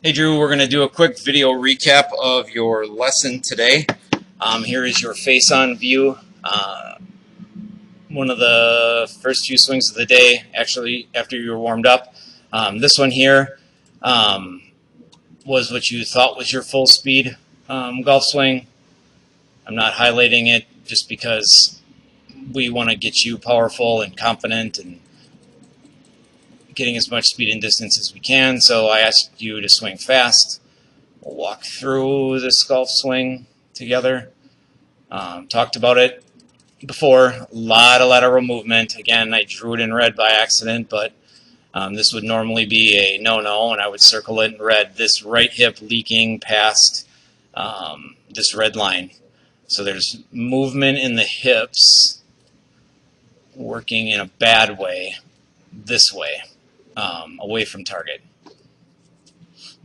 Hey Drew, we're going to do a quick video recap of your lesson today. Here is your face-on view. One of the first few swings of the day, actually after you were warmed up. This one here was what you thought was your full speed golf swing. I'm not highlighting it just because we want to get you powerful and confident and getting as much speed and distance as we can. So I asked you to swing fast. We'll walk through this golf swing together. Talked about it before. A lot of lateral movement. Again, I drew it in red by accident, but this would normally be a no-no, and I would circle it in red. This right hip leaking past this red line. So there's movement in the hips working in a bad way, this way, away from target.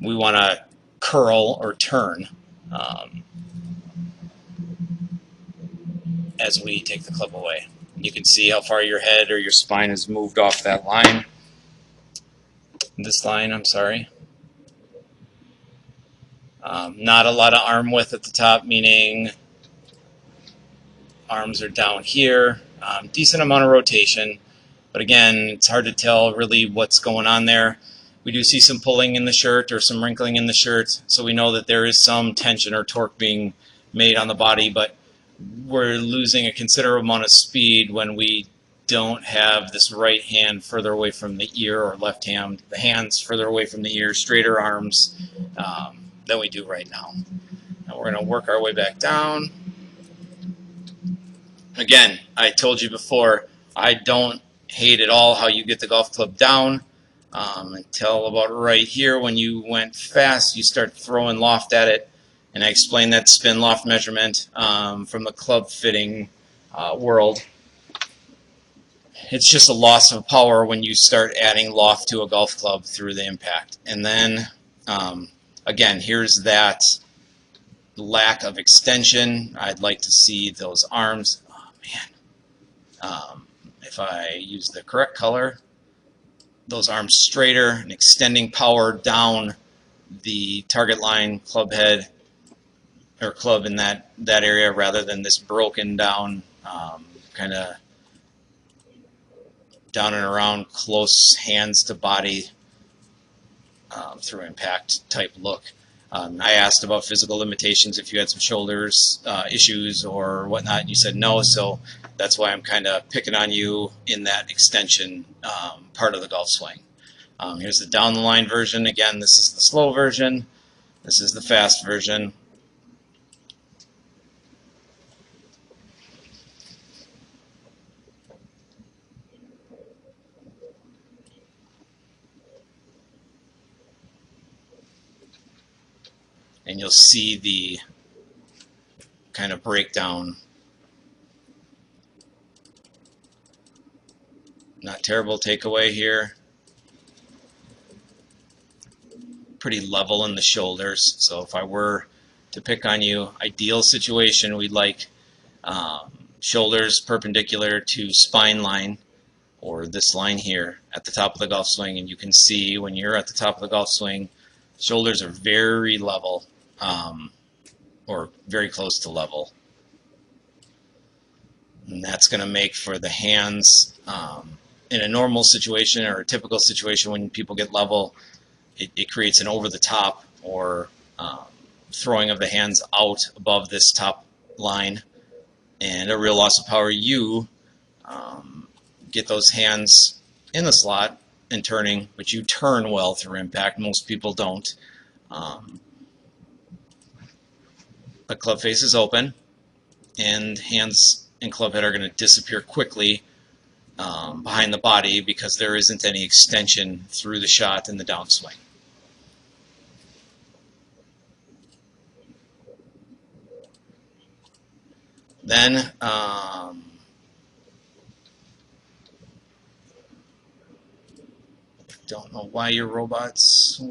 We want to curl or turn as we take the club away. You can see how far your head or your spine has moved off that line. This line, I'm sorry. Not a lot of arm width at the top, meaning arms are down here. Decent amount of rotation, but again, it's hard to tell really what's going on there. We do see some pulling in the shirt or some wrinkling in the shirt, so we know that there is some tension or torque being made on the body, but we're losing a considerable amount of speed when we don't have this right hand further away from the ear, or left hand, the hands further away from the ear, straighter arms than we do right now. Now we're going to work our way back down. Again, I told you before, I don't hate at all how you get the golf club down until about right here. When you went fast, you start throwing loft at it, and I explained that spin loft measurement from the club fitting world. It's just a loss of power when you start adding loft to a golf club through the impact. And then, again, here's that lack of extension. I'd like to see those arms. Oh, man. If I use the correct color, those arms straighter and extending power down the target line, club head, or club in that area, rather than this broken down kind of down and around, close hands to body through impact type look. I asked about physical limitations, if you had some shoulders issues or whatnot, and you said no, so that's why I'm kind of picking on you in that extension part of the golf swing. Here's the down the line version. Again, this is the slow version. This is the fast version. And you'll see the kind of breakdown. Not terrible takeaway here. Pretty level in the shoulders. So if I were to pick on you, ideal situation, we'd like shoulders perpendicular to spine line, or this line here at the top of the golf swing. And you can see when you're at the top of the golf swing, shoulders are very level, or very close to level. And that's going to make for the hands in a normal situation or a typical situation when people get level, it creates an over the top or throwing of the hands out above this top line, and a real loss of power. You get those hands in the slot and turning, but you turn well through impact. Most people don't. The club face is open, and hands and club head are going to disappear quickly behind the body because there isn't any extension through the shot in the downswing. Then don't know why your robots.